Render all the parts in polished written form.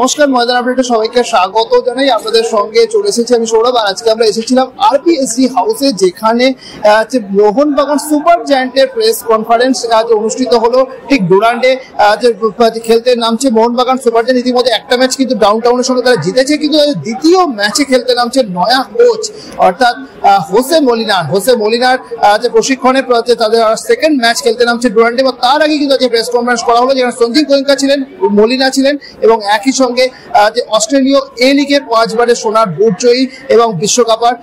নমস্কার, ময়দান আপডেটে সবাইকে স্বাগত জানাই। আপনাদের সঙ্গে চলে এসেছি আমি সৌরভ। আর আজকে আমরা এসেছিলাম আরপিএসজি হাউসে, যেখানে মোহনবাগান সুপার জায়ান্টের প্রেস কনফারেন্স আজ অনুষ্ঠিত হলো। ঠিক ডুরান্ডে খেলতে নামছে মোহনবাগান সুপার জায়ান্ট। ইতিমধ্যে একটা ম্যাচ কিন্তু ডাউনটাউনের সঙ্গে তারা জিতেছে, কিন্তু দ্বিতীয় ম্যাচে খেলতে নামছে নয়া কোচ অর্থাৎ হোসে মলিনার যে প্রশিক্ষণে তাদের সেকেন্ড ম্যাচ খেলতে নামছে ডুরান্ডে। এবং তার আগে কিন্তু আজকে প্রেস কনফারেন্স করা হলো, যেখানে সঞ্জীব গোয়েঙ্কা ছিলেন, মলিনা ছিলেন এবং একই সঙ্গে যে অস্ট্রেলীয় এ লিগে 5 বারের সোনার বুট জয়ী এবং বিশ্বকাপার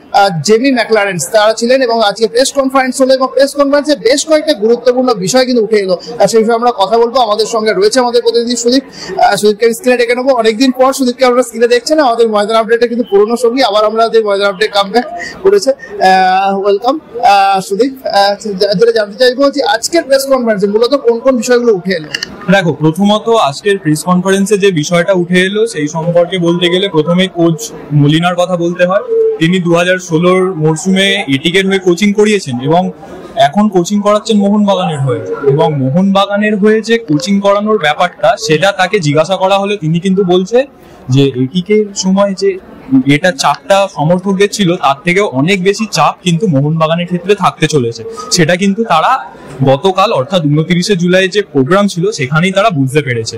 জেমি ম্যাকলারেন তারা ছিলেন। এবং আজকে প্রেস কনফারেন্স হলো এবং প্রেস কনফারেন্সে বেশ কয়েকটা গুরুত্বপূর্ণ বিষয় কিন্তু উঠে এলো। সেই বিষয়ে আমরা কথা বলবো। আমাদের সঙ্গে রয়েছে আমাদের প্রতিনিধি সুদীপকে স্ক্রিনে ডেকে নেবো। অনেকদিন পর সুদীপকে আমরা স্ক্রিনে দেখছেন। আমাদের ময়দান আপডেটে কিন্তু পুরোনো সঙ্গী, আবার আমাদের ময়দান আপডেট কামব্যাক করেছে। ওয়েলকাম সুদীপ। যেটা জানতে চাইবো যে আজকের প্রেস কনফারেন্সে মূলত কোন কোন বিষয়গুলো উঠে এলো? দেখো, প্রথমত আজকের প্রেস কনফারেন্সে যে বিষয়টা উঠে এলো সেই সম্পর্কে বলতে গেলে প্রথমে কোচ মলিনার কথা বলতে হয়। তিনি 2016 মরশুমে এটিকের হয়ে কোচিং করিয়েছেন এবং এখন কোচিং করাচ্ছেন মোহনবাগানের হয়ে। এবং মোহনবাগানের হয়ে যে কোচিং করানোর ব্যাপারটা সেটা তাকে জিজ্ঞাসা করা হলে তিনি কিন্তু বলছে যে এটিকের সময় যে এটা চাপটা সমর্থকদের ছিল তার থেকেও অনেক বেশি চাপ কিন্তু মোহনবাগানের ক্ষেত্রে থাকতে চলেছে। সেটা কিন্তু তারা গতকাল অর্থাৎ 29 জুলাই যে প্রোগ্রাম ছিল সেখানেই তারা বুঝতে পেরেছে।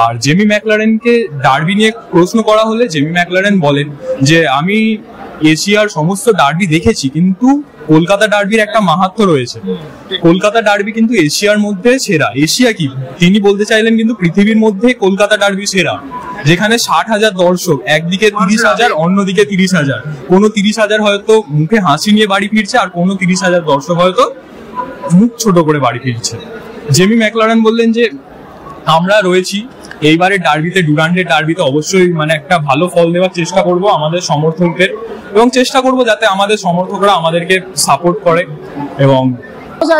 আর জেমি ম্যাকলারেনকে ডার্বি নিয়ে প্রশ্ন করা হলে জেমি ম্যাকলারেন বলেন যে আমি এশিয়ার সমস্ত ডার্বি দেখেছি, কিন্তু কলকাতা ডার্বির একটা মাহাত্ম্য রয়েছে। কলকাতা ডার্বি কিন্তু এশিয়ার মধ্যে সেরা। এশিয়া কি তিনি বলতে চাইলেন কিন্তু পৃথিবীর মধ্যে কলকাতা ডার্বি সেরা, যেখানে 60,000 দর্শক, একদিকে 30,000 অন্যদিকে 30,000। কোনো 30,000 হয়তো মুখে হাসি নিয়ে বাড়ি ফিরছে আর কোনো 30,000 দর্শক হয়তো মুখ ছোট করে বাড়ি ফিরছে। জেমি ম্যাকলারেন বললেন যে আমরা রয়েছি এইবারে ডার্বিতে, ডুরান্ডের ডার্বিতে অবশ্যই একটা ভালো ফল দেওয়ার চেষ্টা করব আমাদের সমর্থকদের, এবং চেষ্টা করব যাতে আমাদের সমর্থকরা আমাদেরকে সাপোর্ট করে। এবং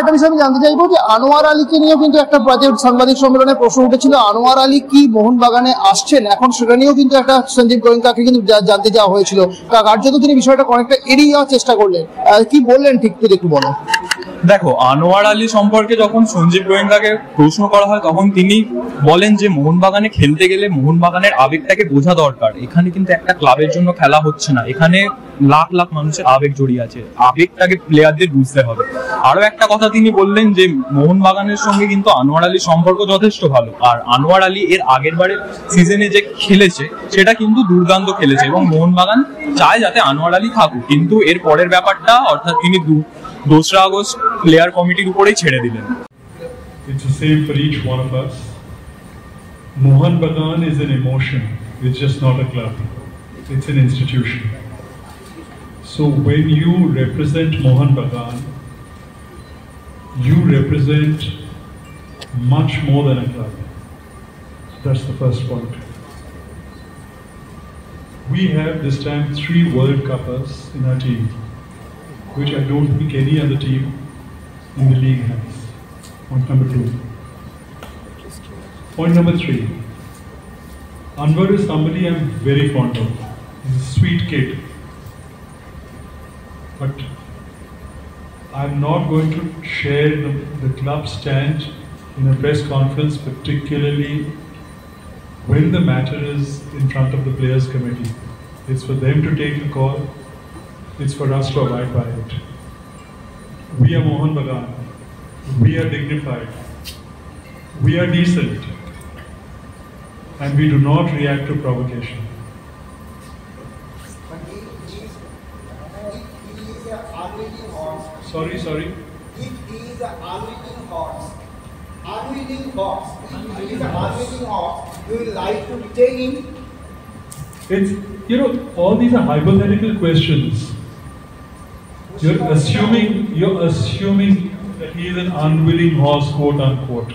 একটা বিষয় আমি জানতে চাইবো যে আনোয়ার আলীকে নিয়েও কিন্তু একটা সাংবাদিক সম্মেলনে প্রশ্ন উঠেছিল, আনোয়ার আলী কি মোহনবাগানে আসছেন এখন, সেটা নিয়েও কিন্তু একটা সঞ্জীব গোয়েঙ্কাকে কিন্তু জানতে চাওয়া হয়েছিল। কার্যত তিনি বিষয়টা অনেকটা এড়িয়ে যাওয়ার চেষ্টা করলেন। কি বললেন ঠিক একটু বলো। দেখো, আনোয়ার আলী সম্পর্কে যখন সঞ্জীব গোয়েঙ্কাকে প্রশ্ন করা হয় তখন তিনি বলেন যে মোহনবাগানে খেলতে গেলে মোহনবাগানের আবেগটাকে বোঝা দরকার। এখানে কিন্তু একটা ক্লাবের জন্য খেলা হচ্ছে না, এখানে লাখ লাখ মানুষের আবেগ জড়িয়ে আছে, আবেগটাকে প্লেয়ারদের বুঝতে হবে। আরো একটা কথা তিনি বললেন যে মোহনবাগানের সঙ্গে কিন্তু আনোয়ার আলীর সম্পর্ক যথেষ্ট ভালো। আর আনোয়ার আলী এর আগের বারের সিজনে যে খেলেছে সেটা কিন্তু দুর্দান্ত খেলেছে এবং মোহনবাগান চায় যাতে আনোয়ার আলী থাকুক। কিন্তু এর পরের ব্যাপারটা অর্থাৎ তিনি 2 আগস্ট প্লেয়ার কমিটির উপরেই ছেড়ে দিলেন। It's the same for each one of us. Mohanbagan is an emotion. It's just not a club. It's an institution. So when you represent Mohanbagan, you represent much more than a club. That's the first point. We have this time 3 World Cuppers in our team, which I don't think any other team in the league has. Point number 2. Point number 3. Anwar is somebody I'm very fond of. He's a sweet kid. But I'm not going to share the club stand in a press conference, particularly when the matter is in front of the players committee. It's for them to take the call. It's for us to abide by it. We are Mohanbagan. We are dignified. We are decent. And we do not react to provocation. Sorry. If he is an unwilling horse, if he is an unwilling horse, you will like to retain him? It's, all these are hypothetical questions. You're assuming that he is an unwilling horse, quote unquote.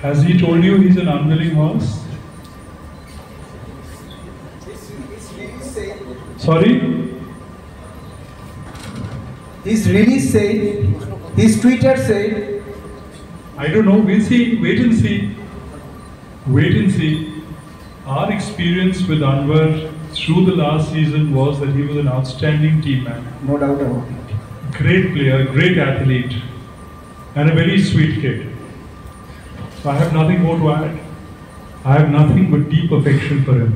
Has he told you he's an unwilling horse? Sorry? He's really said, his Twitter said, I don't know, we'll see, wait and see. Our experience with Anwar through the last season was that he was an outstanding team man. No doubt about it. Great player, great athlete, and a very sweet kid. So I have nothing more to add. I have nothing but deep affection for him.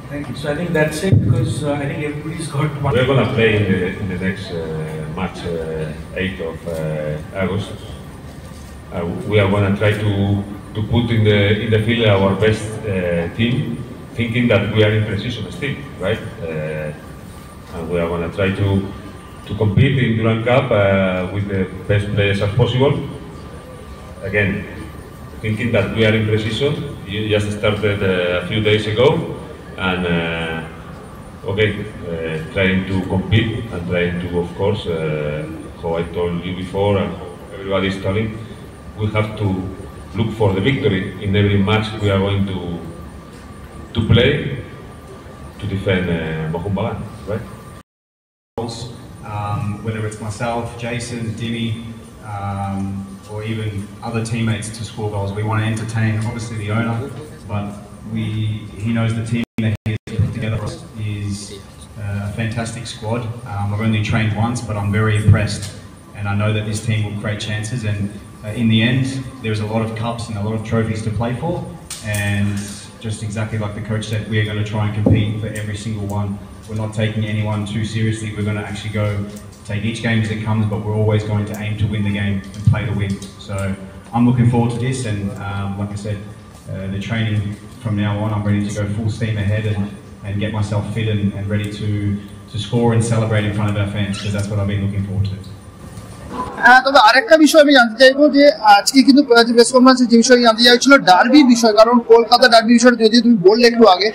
Thank you. So I think that's it, because I think everybody's got one. We're going to play in the next match, 8th of August. We are going to try to put in the field our best team, thinking that we are in precision still, right? And we are going to try to compete in Durand Cup with the best players as possible. Again, thinking that we are in precision. You just started a few days ago, and trying to compete and trying to, of course, how I told you before, and everybody is telling, we have to look for the victory in every match we are going to play to defend Mohun Bagan, right? Whether it's myself, Jason, Dimmy, or even other teammates to score goals. We want to entertain, obviously, the owner, but he knows the team that he has put together is a fantastic squad. I've only trained once, but I'm very impressed, and I know that this team will create chances, and in the end, there's a lot of cups and a lot of trophies to play for, and just exactly like the coach said, we are going to try and compete for every single one. We're not taking anyone too seriously. We're going to actually take each game as it comes, but we're always going to aim to win the game and play to win. So I'm looking forward to this, and like I said, the training from now on, I'm ready to go full steam ahead and get myself fit and ready to score and celebrate in front of our fans, because that's what I've been looking forward to. তবে আরেকটা বিষয় আমি জানতে চাইবো যে আজকে কিন্তু press কনফারেন্সে যে বিষয় জানতে চাইছিল ডার্বির বিষয়, কারণ কলকাতা ডার্বি বিষয়টা যদি তুমি বললে একটু আগে,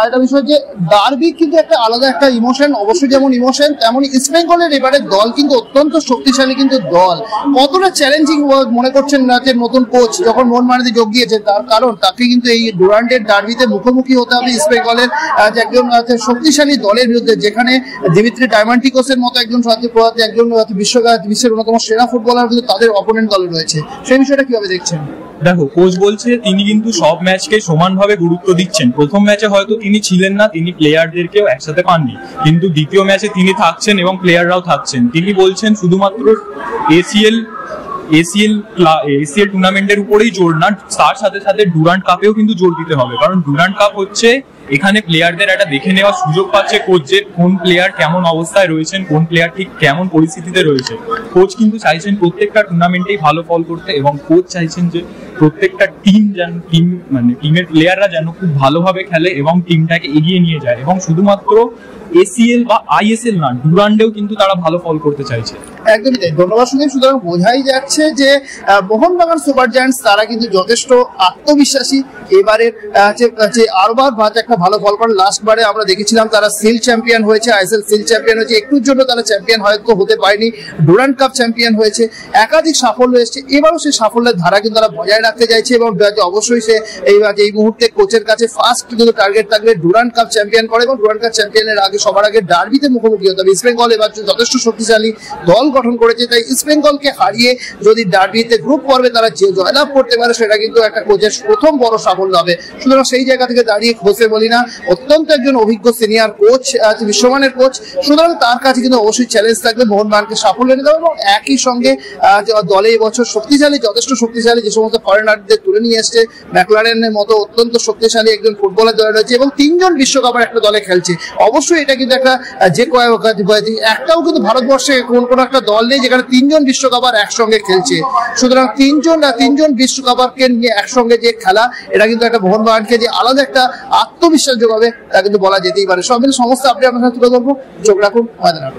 একটা বিষয় যে ডার্বি কিন্তু একটা আলাদা একটা ইমোশন, অবশ্যই যেমন ইমোশন তেমনই ইস্ট বেঙ্গলের এবারে দল কিন্তু অত্যন্ত শক্তিশালী কিন্তু দল। কতটা চ্যালেঞ্জিং মনে করছেন রাজ্যের নতুন কোচ যখন মোহনবাগানে যোগ দিয়েছে, তার কারণ তাকে কিন্তু এই ডুরান্ডের ডার্বিতে মুখোমুখি হতে হবে ইস্ট বেঙ্গলের একজন শক্তিশালী দলের বিরুদ্ধে, যেখানে দিমিত্রি ডায়মান্টিকোসের মতো একজন বিশ্বের অন্যতম সেরা ফুটবলার কিন্তু তাদের অপোনেন্ট দলে রয়েছে। সেই বিষয়টা কিভাবে দেখছেন? দেখো, কোচ বলছে তিনি কিন্তু সব ম্যাচকে সমানভাবে গুরুত্ব দিচ্ছেন। প্রথম ম্যাচে হয়তো তিনি ছিলেন না, তিনি প্লেয়ারদেরকেও একসাথে পাননি, কিন্তু দ্বিতীয় ম্যাচে তিনি থাকছেন এবং প্লেয়াররাও থাকছেন। তিনি বলছেন শুধুমাত্র এসিএল টুর্নামেন্টের উপরেই জোর না, তার সাথে সাথে ডুরান্ড কাপেও কিন্তু জোর দিতে হবে, কারণ ডুরান্ড কাপ হচ্ছে এখানে প্লেয়ারদের একটা দেখে নেওয়ার সুযোগ পাচ্ছে কোচ, যে কোন প্লেয়ার কেমন অবস্থায় রয়েছেন, কোন প্লেয়ার ঠিক কেমন পরিস্থিতিতে রয়েছে। কোচ কিন্তু চাইছেন প্রত্যেকটা টুর্নামেন্টেই ভালো ফল করতে, এবং কোচ চাইছেন যে প্রত্যেকটা টিমের প্লেয়াররা যেন খুব ভালোভাবে খেলে এবং টিমটাকে এগিয়ে নিয়ে যায়, এবং শুধুমাত্র এসিএল বা আইএসএল না, ডুরান্ডেও কিন্তু তারা ভালো ফল করতে চাইছে। একদমই তাই, ধন্যবাদ সুদীপ। সুতরাং বোঝাই যাচ্ছে যে মোহনবাগান সুপার জায়ান্টস তারা কিন্তু যথেষ্ট আত্মবিশ্বাসী। এবারে আরবার একটা ভালো ফল করে, লাস্ট বারে আমরা দেখেছিলাম তারা সিল চ্যাম্পিয়ন হয়েছে, আইএসএল সিল চ্যাম্পিয়ন হয়েছে, একটুর জন্য তারা চ্যাম্পিয়ন হয়তো হতে পারেনি, ডুরান্ড কাপ চ্যাম্পিয়ন হয়েছে, একাধিক সাফল্য এসেছে। এবারও সেই সাফল্যের ধারা কিন্তু তারা বজায় রাখতে চাইছে, এবং অবশ্যই সে এই মুহূর্তে কোচের কাছে ফার্স্ট কিন্তু টার্গেট থাকবে ডুরান্ড কাপ চ্যাম্পিয়ন করে, এবং ডুরান্ড কাপ চ্যাম্পিয়নের আগে সবার আগে ডার্বিতে মুখোমুখি হতে হবে। ইস্ট বেঙ্গল এবার যথেষ্ট শক্তিশালী দল গঠন করেছে, তাই ইস্ট বেঙ্গলকে হারিয়ে যদি ডার্বিতে গ্রুপ পর্বে তারা জয়লাভ করতে পারে, সেটা কিন্তু একটা কোচের প্রথম বড় সাফল্য হবে। সুতরাং সেই জায়গা থেকে দাঁড়িয়ে হোসে মলিনা অত্যন্ত একজন অভিজ্ঞ সিনিয়র কোচ, বিশ্বমানের কোচ, সুতরাং তার কাছে কিন্তু অবশ্যই চ্যালেঞ্জ থাকবে মোহনবাগানকে সাফল্য এনে দেবে, এবং একই সঙ্গে দলে এবছর শক্তিশালী, যথেষ্ট শক্তিশালী যে সমস্ত ফরেনারদের তুলে নিয়ে এসছে, ম্যাকলারেনের মতো অত্যন্ত শক্তিশালী একজন ফুটবলার দলে রয়েছে, এবং 3 জন বিশ্বকাপের একটা দলে খেলছে। অবশ্যই এটা কিন্তু একটা একটাও কিন্তু ভারতবর্ষে কোন একটা দল নেই যেখানে 3 জন বিশ্বকাপার একসঙ্গে খেলছে। সুতরাং 3 জন বিশ্বকাপারকে নিয়ে একসঙ্গে যে খেলা, এটা কিন্তু একটা মোহনবাগানকে যে আলাদা একটা আত্মবিশ্বাস যোগাবে তা কিন্তু বলা যেতেই পারে। সব মিলে সমস্ত আপনি আপনার সাথে তুলে ধরবো। চোখ রাখুন ময়দানে।